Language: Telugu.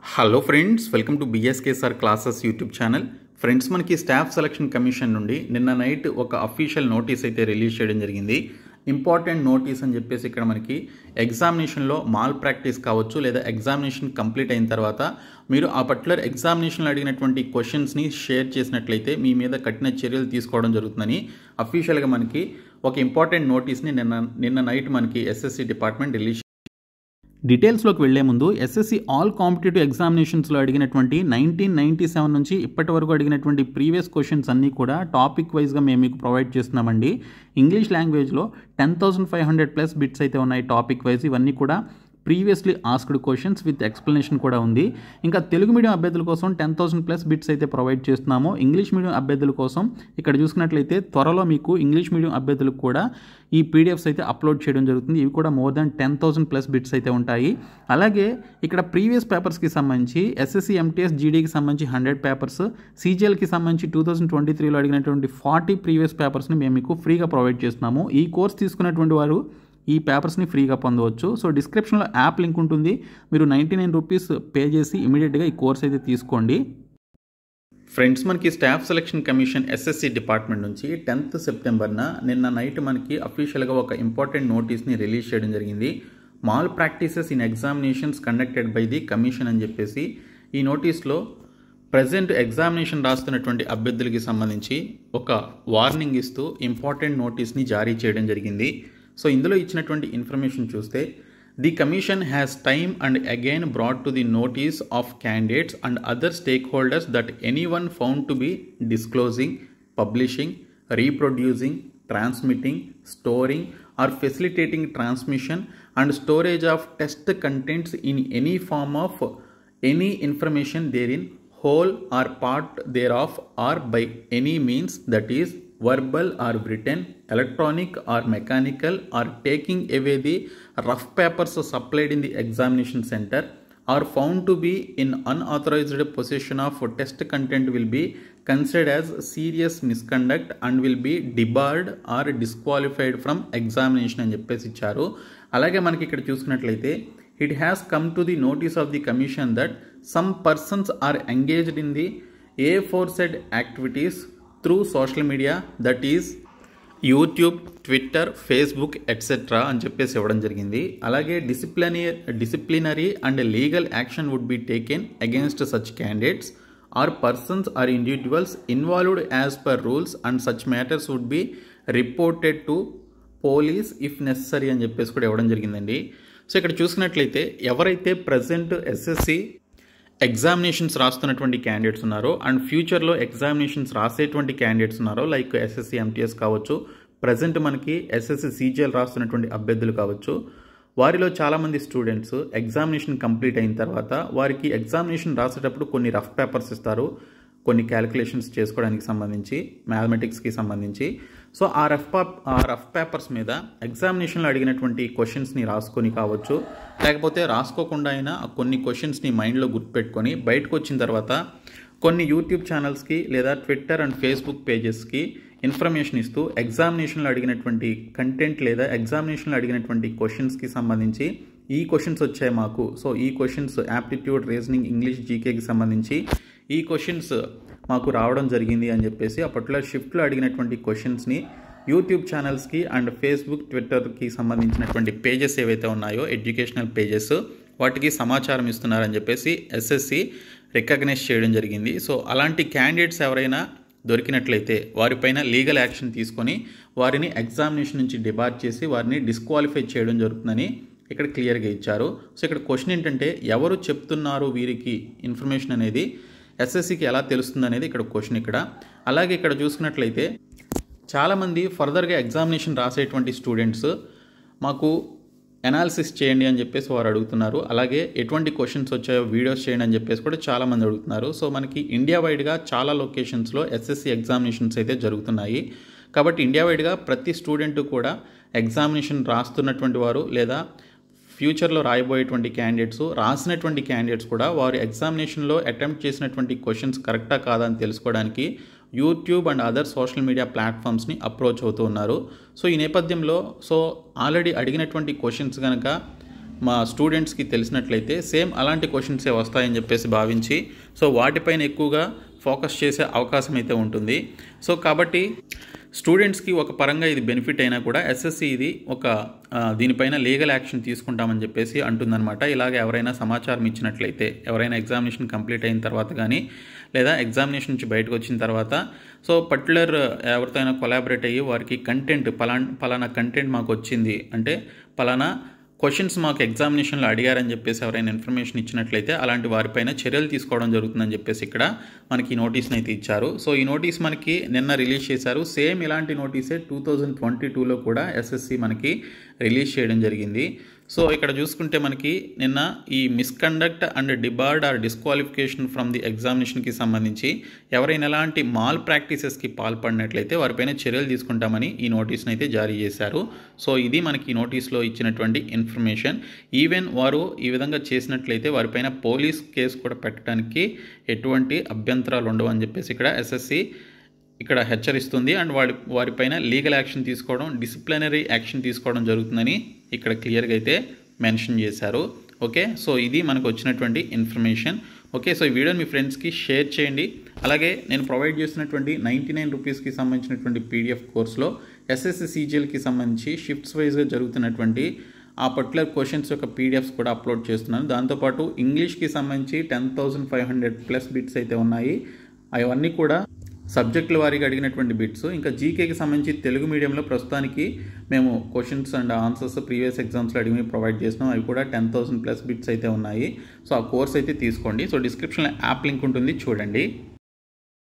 Hello friends, welcome to BSKSR classes YouTube channel. Friends, మనకి స్టాఫ్ సెలక్షన్ కమిషన్ నుండి నిన్న నైట్ ఒక అఫీషియల్ నోటీస్ అయితే రిలీజ్ చేయడం జరిగింది. ఇంపార్టెంట్ నోటీస్ అని చెప్పేసి ఇక్కడ మనకి ఎగ్జామినేషన్లో మాల్ ప్రాక్టీస్ కావచ్చు, లేదా ఎగ్జామినేషన్ కంప్లీట్ అయిన తర్వాత మీరు ఆ పర్టికులర్ ఎగ్జామినేషన్లో అడిగినటువంటి క్వశ్చన్స్ని షేర్ చేసినట్లయితే మీ మీద కఠిన చర్యలు తీసుకోవడం జరుగుతుందని అఫీషియల్గా మనకి ఒక ఇంపార్టెంట్ నోటీస్ని నిన్న నైట్ మనకి ఎస్ఎస్సి డిపార్ట్మెంట్ రిలీజ్. డీటెయిల్స్లోకి వెళ్లే ముందు ఎస్ఎస్సి ఆల్ కాంపిటేటివ్ ఎగ్జామినేషన్స్లో అడిగినటువంటి 1997 నుంచి ఇప్పటి వరకు అడిగినటువంటి ప్రీవియస్ క్వశ్చన్స్ అన్నీ కూడా టాపిక్ వైజ్గా మేము మీకు ప్రొవైడ్ చేస్తున్నామండి. ఇంగ్లీష్ లాంగ్వేజ్లో 10,500+ బిట్స్ అయితే ఉన్నాయి టాపిక్ వైజ్. ఇవన్నీ కూడా previously asked questions with explanation కూడా ఉంది. ఇంకా తెలుగు మీడియం అభ్యర్థుల కోసం 10,000+ బిట్స్ అయితే ప్రొవైడ్ చేస్తున్నాము. ఇంగ్లీష్ మీడియం అభ్యర్థుల కోసం ఇక్కడ చూసుకున్నట్లయితే త్వరలో మీకు ఇంగ్లీష్ మీడియం అభ్యర్థులకు కూడా ఈ పీడిఎఫ్స్ అయితే అప్లోడ్ చేయడం జరుగుతుంది. ఇవి కూడా మోర్ దాన్ 10,000+ బిట్స్ అయితే ఉంటాయి. అలాగే ఇక్కడ ప్రీవియస్ పేపర్స్కి సంబంధించి ఎస్ఎస్సి ఎంటీఎస్ జీడీకి సంబంధించి 100 పేపర్స్, సీజీఎల్కి సంబంధించి 2023లో అడిగినటువంటి 40 ప్రీవియస్ పేపర్స్ని మేము మీకు ఫ్రీగా ప్రొవైడ్ చేస్తున్నాము. ఈ కోర్స్ తీసుకున్నటువంటి వారు ఈ పేపర్స్ని ఫ్రీగా పొందవచ్చు. సో డిస్క్రిప్షన్లో యాప్ లింక్ ఉంటుంది. మీరు 99 రూపీస్ పే చేసి ఇమీడియట్గా ఈ కోర్స్ అయితే తీసుకోండి. ఫ్రెండ్స్, మనకి staff selection commission SSC department నుంచి 10th సెప్టెంబర్న నిన్న నైట్ మనకి అఫీషియల్గా ఒక ఇంపార్టెంట్ నోటీస్ని రిలీజ్ చేయడం జరిగింది. Mall practices in examinations conducted by the commission అని చెప్పేసి ఈ నోటీస్లో ప్రజెంట్ ఎగ్జామినేషన్ రాస్తున్నటువంటి అభ్యర్థులకి సంబంధించి ఒక వార్నింగ్ ఇస్తూ ఇంపార్టెంట్ నోటీస్ని జారీ చేయడం జరిగింది. సో ఇందులో ఇచ్చినటువంటి ఇన్ఫర్మేషన్ చూస్తే, the commission has time and again brought to the notice of candidates and other stake holders that anyone found to be disclosing, publishing, reproducing, transmitting, storing or facilitating transmission and storage of test contents in any form of any information therein, whole or part thereof, or by any means that is verbal or written, electronic or mechanical, or taking away the rough papers supplied in the examination center, or found to be in unauthorized possession of test content will be considered as serious misconduct and will be debarred or disqualified from examination అని చెప్పేసి ఇచ్చారు. అలాగే మనకి ఇక్కడ చూసుకున్నట్లయితే, it has come to the notice of the commission that some persons are engaged in the aforesaid activities through social media, that is YouTube, Twitter, Facebook etcetera అని చెప్పేసి ఇవ్వడం జరిగింది. అలాగే disciplinary and legal action would be taken against such candidates or persons or individuals involved as per rules and such matters would be reported to police if necessary అని చెప్పేసి కూడా ఇవ్వడం జరిగిందండి. సో ఇక్కడ చూసుకున్నట్లయితే, ఎవరైతే ప్రజెంట్ ఎస్ఎస్సి ఎగ్జామినేషన్స్ రాస్తున్నటువంటి క్యాండిడేట్స్ ఉన్నారో అండ్ ఫ్యూచర్లో ఎగ్జామినేషన్స్ రాసేటువంటి క్యాండిడేట్స్ ఉన్నారో, లైక్ ఎస్ఎస్సి ఎంటీఎస్ కావచ్చు, ప్రజెంట్ మనకి ఎస్ఎస్సి సీజీఎల్ రాస్తున్నటువంటి అభ్యర్థులు కావచ్చు, వారిలో చాలామంది స్టూడెంట్స్ ఎగ్జామినేషన్ కంప్లీట్ అయిన తర్వాత వారికి ఎగ్జామినేషన్ రాసేటప్పుడు కొన్ని రఫ్ పేపర్స్ ఇస్తారు, కొన్ని క్యాలిక్యులేషన్స్ చేసుకోవడానికి సంబంధించి, మ్యాథమెటిక్స్కి సంబంధించి. సో ఆ రఫ్ పేపర్స్ మీద ఎగ్జామినేషన్లో అడిగినటువంటి క్వశ్చన్స్ని రాసుకొని కావచ్చు, లేకపోతే రాసుకోకుండా అయినా కొన్ని క్వశ్చన్స్ని మైండ్లో గుర్తుపెట్టుకొని బయటకు వచ్చిన తర్వాత కొన్ని యూట్యూబ్ ఛానల్స్కి లేదా ట్విట్టర్ అండ్ ఫేస్బుక్ పేజెస్కి ఇన్ఫర్మేషన్ ఇస్తూ ఎగ్జామినేషన్లో అడిగినటువంటి కంటెంట్ లేదా ఎగ్జామినేషన్లో అడిగినటువంటి క్వశ్చన్స్కి సంబంధించి ఈ క్వశ్చన్స్ వచ్చాయి మాకు, సో ఈ క్వశ్చన్స్ యాప్టిట్యూడ్, రీజనింగ్, ఇంగ్లీష్, జీకేకి సంబంధించి ఈ క్వశ్చన్స్ మాకు రావడం జరిగింది అని చెప్పేసి ఆ పర్టికులర్ షిఫ్ట్లో అడిగినటువంటి క్వశ్చన్స్ని యూట్యూబ్ ఛానల్స్కి అండ్ ఫేస్బుక్, ట్విట్టర్కి సంబంధించినటువంటి పేజెస్ ఏవైతే ఉన్నాయో, ఎడ్యుకేషనల్ పేజెస్, వాటికి సమాచారం ఇస్తున్నారని చెప్పేసి ఎస్ఎస్సి రికగ్నైజ్ చేయడం జరిగింది. సో అలాంటి క్యాండిడేట్స్ ఎవరైనా దొరికినట్లయితే వారిపైన లీగల్ యాక్షన్ తీసుకొని వారిని ఎగ్జామినేషన్ నుంచి డిబార్ చేసి వారిని డిస్క్వాలిఫై చేయడం జరుగుతుందని ఇక్కడ క్లియర్గా ఇచ్చారు. సో ఇక్కడ క్వశ్చన్ ఏంటంటే, ఎవరు చెప్తున్నారు వీరికి ఇన్ఫర్మేషన్ అనేది ఎస్ఎస్సికి ఎలా తెలుస్తుంది అనేది ఇక్కడ క్వశ్చన్ ఇక్కడ. అలాగే ఇక్కడ చూసుకున్నట్లయితే, చాలామంది ఫర్దర్గా ఎగ్జామినేషన్ రాసేటువంటి స్టూడెంట్స్ మాకు అనాలిసిస్ చేయండి అని చెప్పేసి వారు అడుగుతున్నారు. అలాగే ఎటువంటి క్వశ్చన్స్ వచ్చాయో వీడియోస్ చేయండి అని చెప్పేసి కూడా చాలామంది అడుగుతున్నారు. సో మనకి ఇండియా వైడ్గా చాలా లొకేషన్స్లో ఎస్ఎస్సి ఎగ్జామినేషన్స్ అయితే జరుగుతున్నాయి. కాబట్టి ఇండియా వైడ్గా ప్రతి స్టూడెంట్ కూడా ఎగ్జామినేషన్ రాస్తున్నటువంటి వారు లేదా ఫ్యూచర్లో రాయబోయేటువంటి క్యాండిడేట్స్, రాసినటువంటి క్యాండిడేట్స్ కూడా వారు ఎగ్జామినేషన్లో అటెంప్ట్ చేసినటువంటి క్వశ్చన్స్ కరెక్టా కాదా అని తెలుసుకోవడానికి YouTube and other social media ప్లాట్ఫామ్స్ని అప్రోచ్ అవుతూ ఉన్నారు. సో ఈ నేపథ్యంలో ఆల్రెడీ అడిగినటువంటి క్వశ్చన్స్ కనుక మా స్టూడెంట్స్కి తెలిసినట్లయితే సేమ్ అలాంటి క్వశ్చన్సే వస్తాయని చెప్పేసి భావించి సో వాటిపైన ఎక్కువగా ఫోకస్ చేసే అవకాశం అయితే ఉంటుంది. సో కాబట్టి స్టూడెంట్స్కి ఒక పరంగా ఇది బెనిఫిట్ అయినా కూడా ఎస్ఎస్సి ఇది ఒక దీనిపైన లీగల్ యాక్షన్ తీసుకుంటామని చెప్పేసి అంటుందన్నమాట. ఇలాగ ఎవరైనా సమాచారం ఇచ్చినట్లయితే, ఎవరైనా ఎగ్జామినేషన్ కంప్లీట్ అయిన తర్వాత కానీ లేదా ఎగ్జామినేషన్ నుంచి బయటకు వచ్చిన తర్వాత సో పర్టికులర్ ఎవరితో అయినా కొలాబరేట్ అయ్యి వారికి కంటెంట్ పలానా కంటెంట్ మాకు వచ్చింది అంటే పలానా క్వశ్చన్స్ మాకు ఎగ్జామినేషన్లో అడిగారని చెప్పేసి ఎవరైనా ఇన్ఫర్మేషన్ ఇచ్చినట్లయితే అలాంటి వారిపైన చర్యలు తీసుకోవడం జరుగుతుందని చెప్పేసి ఇక్కడ మనకి నోటీస్ని అయితే ఇచ్చారు. సో ఈ నోటీస్ మనకి నిన్న రిలీజ్ చేశారు. సేమ్ ఇలాంటి నోటీసే 2022లో కూడా ఎస్ఎస్సి మనకి రిలీజ్ చేయడం జరిగింది. సో ఇక్కడ చూసుకుంటే మనకి నిన్న ఈ misconduct and debarred or disqualification from the ఎగ్జామినేషన్కి సంబంధించి ఎవరైనా ఎలాంటి మాల్ ప్రాక్టీసెస్కి పాల్పడినట్లయితే వారిపైన చర్యలు తీసుకుంటామని ఈ నోటీస్ని అయితే జారీ చేశారు. సో ఇది మనకి ఈ నోటీస్లో ఇచ్చినటువంటి ఇన్ఫర్మేషన్. ఈవెన్ వారు ఈ విధంగా చేసినట్లయితే వారిపైన పోలీస్ కేసు కూడా పెట్టడానికి ఎటువంటి అభ్యంతరాలు ఉండవు అని చెప్పేసి ఇక్కడ ఎస్ఎస్సి ఇక్కడ హెచ్చరిస్తుంది. అండ్ వారిపైన లీగల్ యాక్షన్ తీసుకోవడం, డిసిప్లినరీ యాక్షన్ తీసుకోవడం జరుగుతుందని ఇక్కడ క్లియర్గా అయితే మెన్షన్ చేశారు. ఓకే, సో ఇది మనకు వచ్చినటువంటి ఇన్ఫర్మేషన్. ఓకే, సో ఈ వీడియోని మీ ఫ్రెండ్స్కి షేర్ చేయండి. అలాగే నేను ప్రొవైడ్ చేసినటువంటి 99 రూపీస్కి సంబంధించినటువంటి పీడిఎఫ్ కోర్సులో ఎస్ఎస్సి సీజీఎల్కి సంబంధించి షిఫ్ట్స్ వైజ్గా జరుగుతున్నటువంటి ఆ పర్టికులర్ క్వశ్చన్స్ యొక్క పీడిఎఫ్స్ కూడా అప్లోడ్ చేస్తున్నాను. దాంతోపాటు ఇంగ్లీష్కి సంబంధించి 10,500+ బిట్స్ అయితే ఉన్నాయి. అవన్నీ కూడా సబ్జెక్టుల వారీగా అడిగినటువంటి బిట్స్. ఇంకా జీకేకి సంబంధించి తెలుగు మీడియంలో ప్రస్తుతానికి మేము క్వశ్చన్స్ అండ్ ఆన్సర్స్ ప్రీవియస్ ఎగ్జామ్స్లో అడిగి ప్రొవైడ్ చేసినాం. అవి కూడా 10,000+ బిట్స్ అయితే ఉన్నాయి. సో ఆ కోర్స్ అయితే తీసుకోండి. సో డిస్క్రిప్షన్లో యాప్ లింక్ ఉంటుంది, చూడండి.